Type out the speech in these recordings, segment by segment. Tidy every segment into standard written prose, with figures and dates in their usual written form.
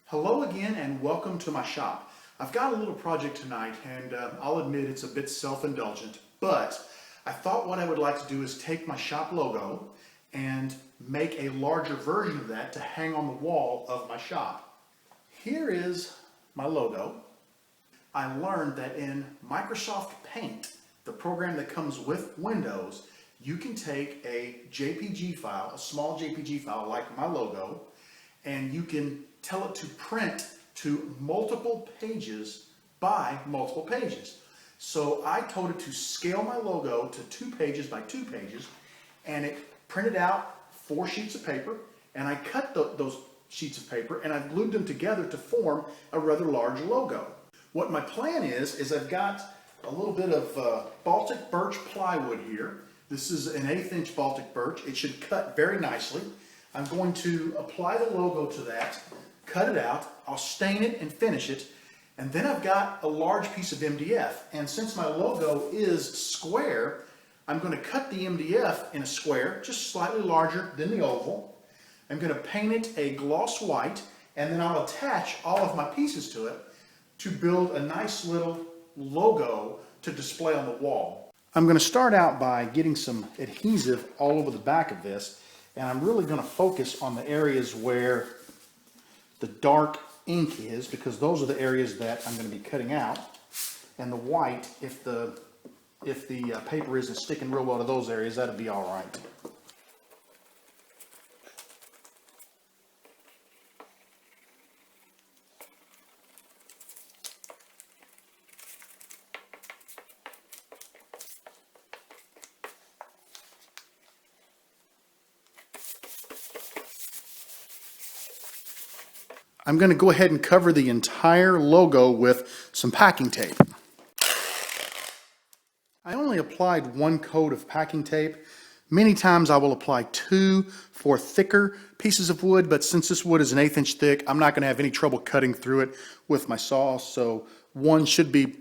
Hello again and welcome to my shop. I've got a little project tonight and I'll admit it's a bit self-indulgent, but I thought what I would like to do is take my shop logo and make a larger version of that to hang on the wall of my shop. Here is my logo. I learned that in Microsoft Paint, the program that comes with Windows, you can take a JPG file, a small JPG file like my logo, and you can tell it to print to multiple pages by multiple pages. So I told it to scale my logo to 2 pages by 2 pages, and it printed out 4 sheets of paper, and I cut those sheets of paper and I glued them together to form a rather large logo. What my plan is I've got a little bit of Baltic birch plywood here. This is an 1/8 inch Baltic birch. It should cut very nicely. I'm going to apply the logo to that, cut it out, I'll stain it and finish it, and then I've got a large piece of MDF. And since my logo is square, I'm going to cut the MDF in a square, just slightly larger than the oval. I'm going to paint it a gloss white, and then I'll attach all of my pieces to it to build a nice little logo to display on the wall. I'm going to start out by getting some adhesive all over the back of this, and I'm really going to focus on the areas where the dark ink is, because those are the areas that I'm going to be cutting out, and the white, if the paper isn't sticking real well to those areas, that'll be all right. I'm going to go ahead and cover the entire logo with some packing tape. I only applied 1 coat of packing tape. Many times I will apply 2 for thicker pieces of wood, but since this wood is an 1/8 inch thick, I'm not going to have any trouble cutting through it with my saw, so 1 should be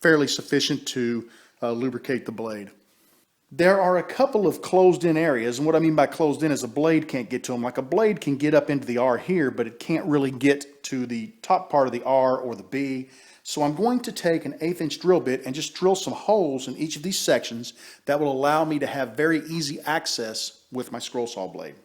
fairly sufficient to lubricate the blade. There are a couple of closed-in areas, and what I mean by closed-in is a blade can't get to them. Like a blade can get up into the R here, but it can't really get to the top part of the R or the B. So I'm going to take an 1/8 inch drill bit and just drill some holes in each of these sections that will allow me to have very easy access with my scroll saw blade.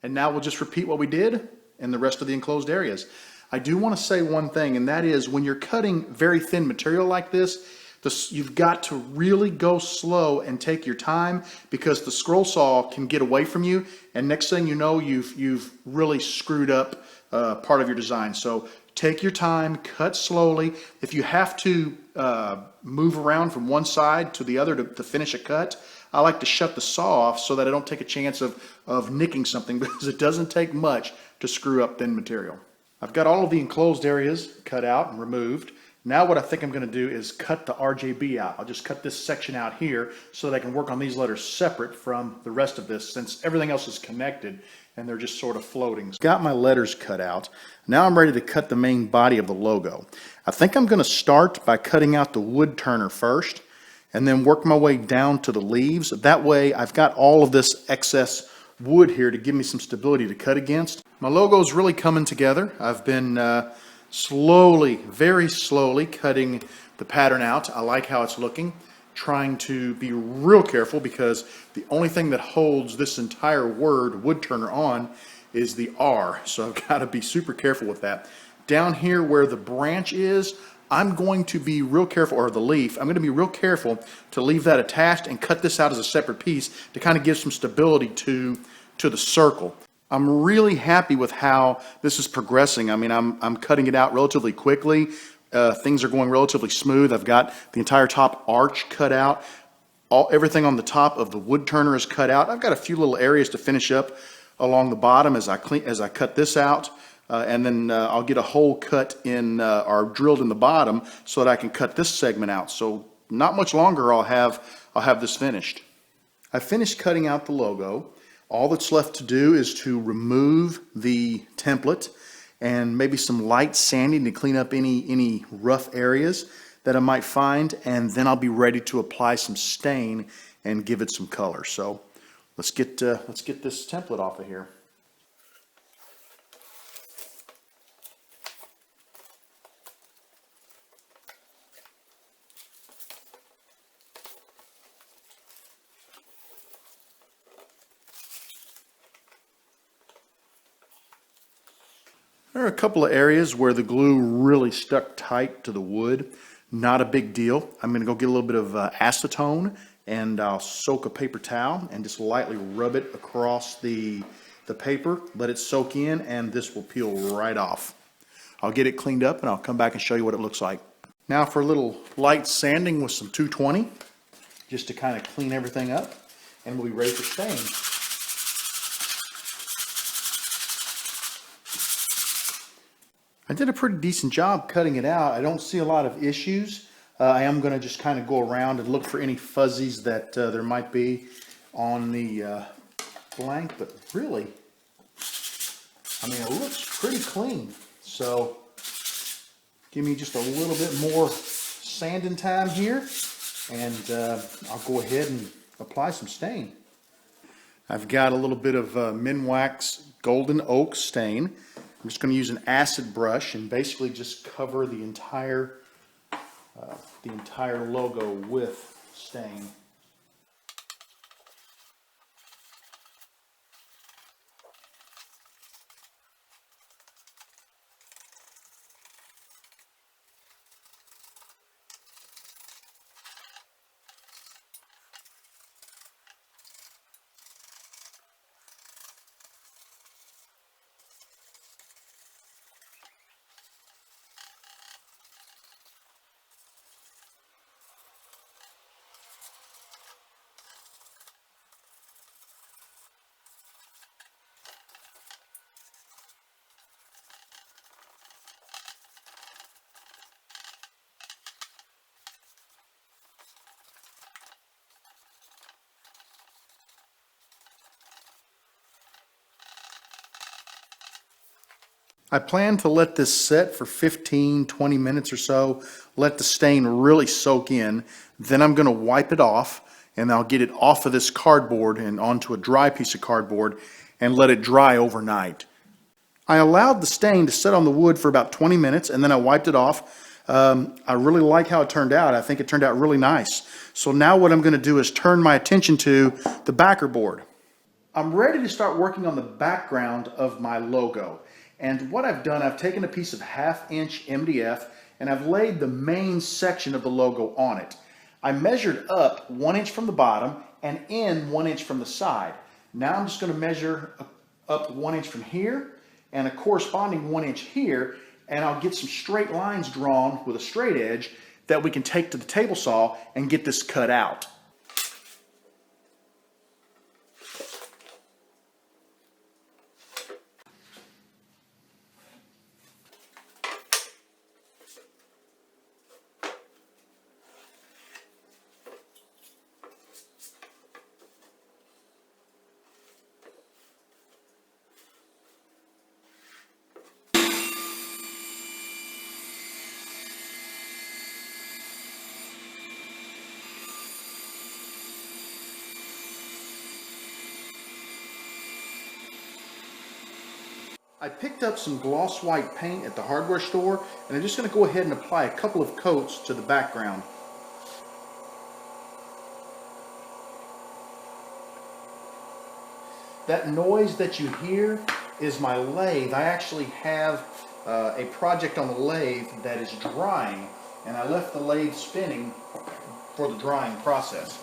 And now we'll just repeat what we did in the rest of the enclosed areas. I do want to say one thing, and that is when you're cutting very thin material like this, you've got to really go slow and take your time, because the scroll saw can get away from you, and next thing you know, you've really screwed up part of your design. So take your time, cut slowly. If you have to move around from one side to the other to finish a cut, I like to shut the saw off so that I don't take a chance of nicking something, because it doesn't take much to screw up thin material. I've got all of the enclosed areas cut out and removed. Now what I think I'm going to do is cut the RJB out. I'll just cut this section out here so that I can work on these letters separate from the rest of this, since everything else is connected and they're just sort of floating. Got my letters cut out. Now I'm ready to cut the main body of the logo. I think I'm going to start by cutting out the wood turner first and then work my way down to the leaves. That way I've got all of this excess wood here to give me some stability to cut against. My logo is really coming together. I've been slowly, very slowly cutting the pattern out. I like how it's looking. Trying to be real careful because the only thing that holds this entire word wood turner on is the R. So I've got to be super careful with that. Down here where the branch is, I'm going to be real careful, or the leaf, I'm going to be real careful to leave that attached and cut this out as a separate piece to kind of give some stability to the circle. I'm really happy with how this is progressing. I mean, I'm cutting it out relatively quickly. Things are going relatively smooth. I've got the entire top arch cut out. Everything on the top of the wood turner is cut out. I've got a few little areas to finish up along the bottom as I cut this out. And then I'll get a hole cut in or drilled in the bottom so that I can cut this segment out. So not much longer I'll have this finished. I finished cutting out the logo. All that's left to do is to remove the template and maybe some light sanding to clean up any rough areas that I might find, and then I'll be ready to apply some stain and give it some color. So let's get this template off of here. There are a couple of areas where the glue really stuck tight to the wood. Not a big deal. I'm going to go get a little bit of acetone, and I'll soak a paper towel and just lightly rub it across the paper. Let it soak in, and this will peel right off. I'll get it cleaned up, and I'll come back and show you what it looks like. Now for a little light sanding with some 220, just to kind of clean everything up, and we'll be ready for stain. I did a pretty decent job cutting it out. I don't see a lot of issues. I am going to just kind of go around and look for any fuzzies that there might be on the blank, but really, I mean, it looks pretty clean. So give me just a little bit more sanding time here, and I'll go ahead and apply some stain. I've got a little bit of Minwax Golden Oak stain. I'm just going to use an acid brush and basically just cover the entire logo with stain. I plan to let this set for 15-20 minutes or so, let the stain really soak in. Then I'm going to wipe it off, and I'll get it off of this cardboard and onto a dry piece of cardboard and let it dry overnight. I allowed the stain to sit on the wood for about 20 minutes, and then I wiped it off. I really like how it turned out. I think it turned out really nice. So now what I'm going to do is turn my attention to the backer board. I'm ready to start working on the background of my logo. And what I've done, I've taken a piece of 1/2 inch MDF and I've laid the main section of the logo on it. I measured up 1 inch from the bottom and in 1 inch from the side. Now I'm just going to measure up 1 inch from here and a corresponding 1 inch here, and I'll get some straight lines drawn with a straight edge that we can take to the table saw and get this cut out. I picked up some gloss white paint at the hardware store, and I'm just going to go ahead and apply a couple of coats to the background. That noise that you hear is my lathe. I actually have a project on the lathe that is drying, and I left the lathe spinning for the drying process.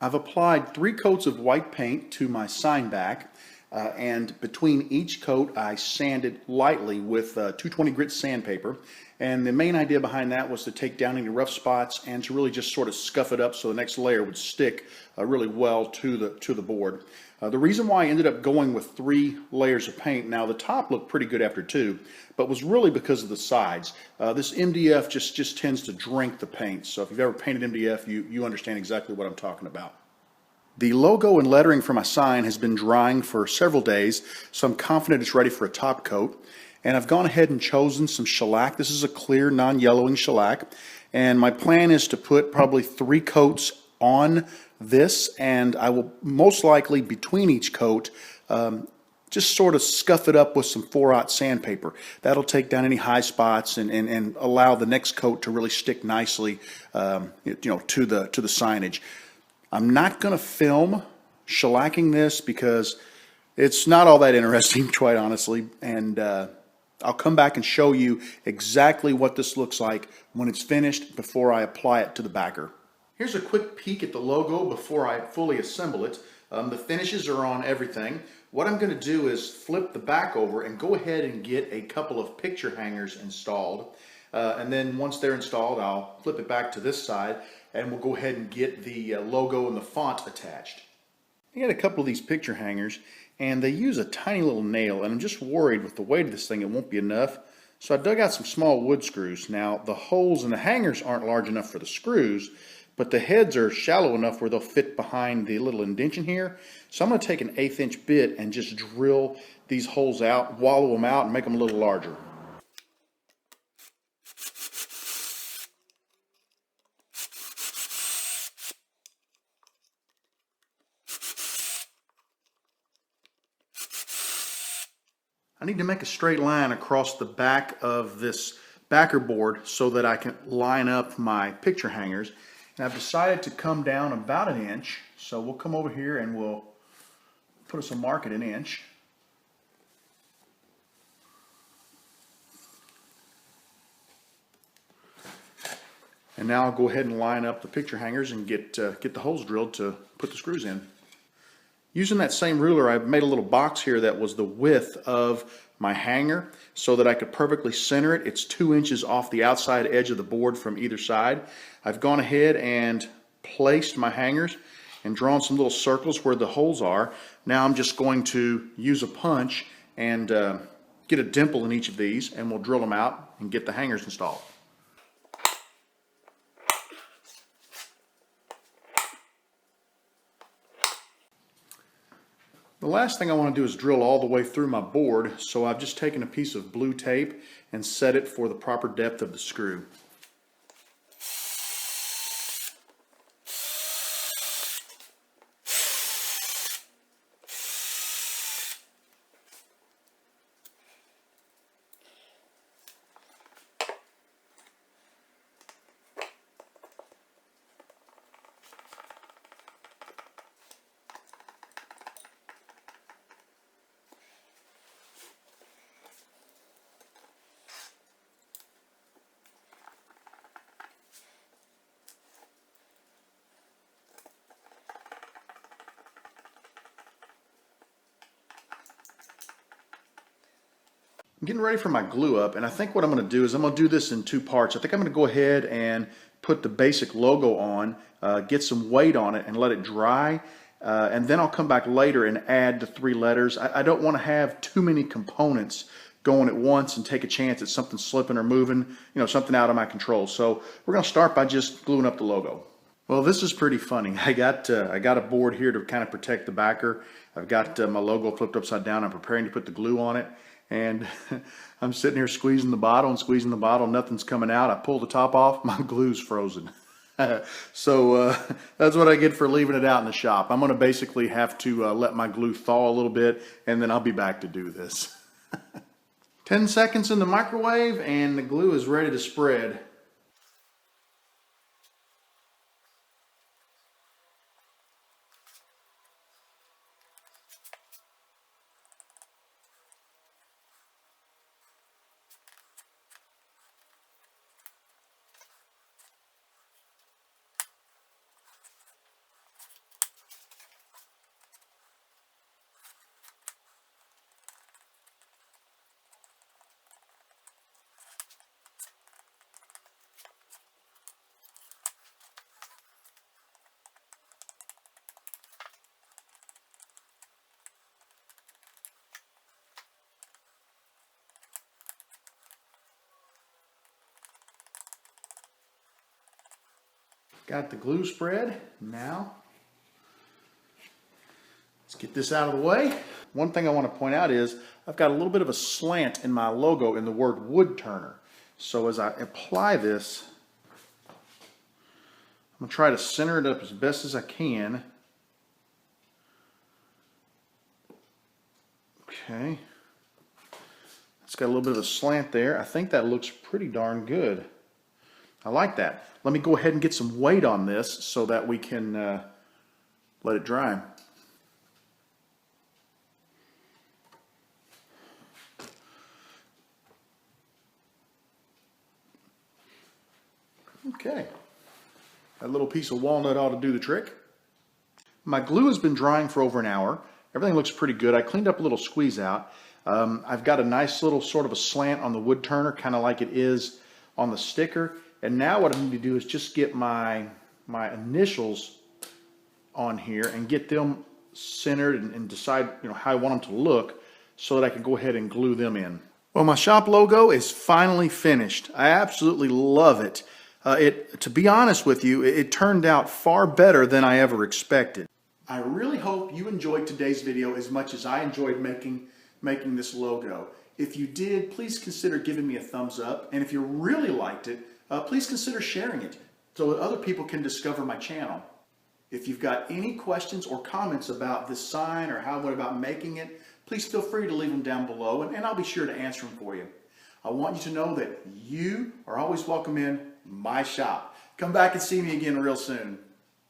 I've applied 3 coats of white paint to my sign back, and between each coat I sanded lightly with 220 grit sandpaper. And the main idea behind that was to take down any rough spots and to really just sort of scuff it up so the next layer would stick really well to the board. The reason why I ended up going with 3 layers of paint, now the top looked pretty good after 2, but was really because of the sides. This MDF just tends to drink the paint, so if you've ever painted MDF, you understand exactly what I'm talking about. The logo and lettering for my sign has been drying for several days, so I'm confident it's ready for a top coat. And I've gone ahead and chosen some shellac. This is a clear, non-yellowing shellac, and my plan is to put probably 3 coats on this, and I will most likely, between each coat, just sort of scuff it up with some 4-aught sandpaper. That'll take down any high spots and allow the next coat to really stick nicely, to the signage. I'm not going to film shellacking this because it's not all that interesting, quite honestly, and I'll come back and show you exactly what this looks like when it's finished before I apply it to the backer. Here's a quick peek at the logo before I fully assemble it. The finishes are on everything. What I'm going to do is flip the back over and go ahead and get a couple of picture hangers installed. And then once they're installed, I'll flip it back to this side and we'll go ahead and get the logo and the font attached. I got a couple of these picture hangers and they use a tiny little nail, and I'm just worried with the weight of this thing it won't be enough. So I dug out some small wood screws. Now the holes in the hangers aren't large enough for the screws, but the heads are shallow enough where they'll fit behind the little indentation here. So I'm going to take an 1/8 inch bit and just drill these holes out, wallow them out, and make them a little larger. I need to make a straight line across the back of this backer board so that I can line up my picture hangers. And I've decided to come down about 1 inch. So we'll come over here and we'll put us a mark at 1 inch. And now I'll go ahead and line up the picture hangers and get the holes drilled to put the screws in. Using that same ruler, I've made a little box here that was the width of my hanger so that I could perfectly center it. It's 2 inches off the outside edge of the board from either side. I've gone ahead and placed my hangers and drawn some little circles where the holes are. Now I'm just going to use a punch and get a dimple in each of these, and we'll drill them out and get the hangers installed. The last thing I want to do is drill all the way through my board, so I've just taken a piece of blue tape and set it for the proper depth of the screw. I'm getting ready for my glue up, and I think what I'm going to do is I'm going to do this in two parts. I think I'm going to go ahead and put the basic logo on, get some weight on it, and let it dry. And then I'll come back later and add the 3 letters. I don't want to have too many components going at once and take a chance at something slipping or moving, you know, something out of my control. So we're going to start by just gluing up the logo. Well, this is pretty funny. I got a board here to kind of protect the backer. I've got my logo flipped upside down. I'm preparing to put the glue on it. And I'm sitting here squeezing the bottle and squeezing the bottle. Nothing's coming out. I pull the top off. My glue's frozen. So that's what I get for leaving it out in the shop. I'm going to basically have to let my glue thaw a little bit, and then I'll be back to do this. 10 seconds in the microwave, and the glue is ready to spread. Got the glue spread. Now, let's get this out of the way. One thing I want to point out is I've got a little bit of a slant in my logo in the word WoodTurner. So as I apply this, I'm going to try to center it up as best as I can. Okay. It's got a little bit of a slant there. I think that looks pretty darn good. I like that. Let me go ahead and get some weight on this so that we can let it dry. Okay. That little piece of walnut ought to do the trick. My glue has been drying for over an hour. Everything looks pretty good. I cleaned up a little squeeze out. I've got a nice little sort of a slant on the WoodTurner, kind of like it is on the sticker. And now what I need to do is just get my initials on here and get them centered and decide, you know, how I want them to look so that I can go ahead and glue them in. Well, my shop logo is finally finished. I absolutely love it. To be honest with you, it turned out far better than I ever expected. I really hope you enjoyed today's video as much as I enjoyed making this logo. If you did, please consider giving me a thumbs up. And if you really liked it, please consider sharing it so that other people can discover my channel. If you've got any questions or comments about this sign or what about making it, please feel free to leave them down below and I'll be sure to answer them for you. I want you to know that you are always welcome in my shop. Come back and see me again real soon.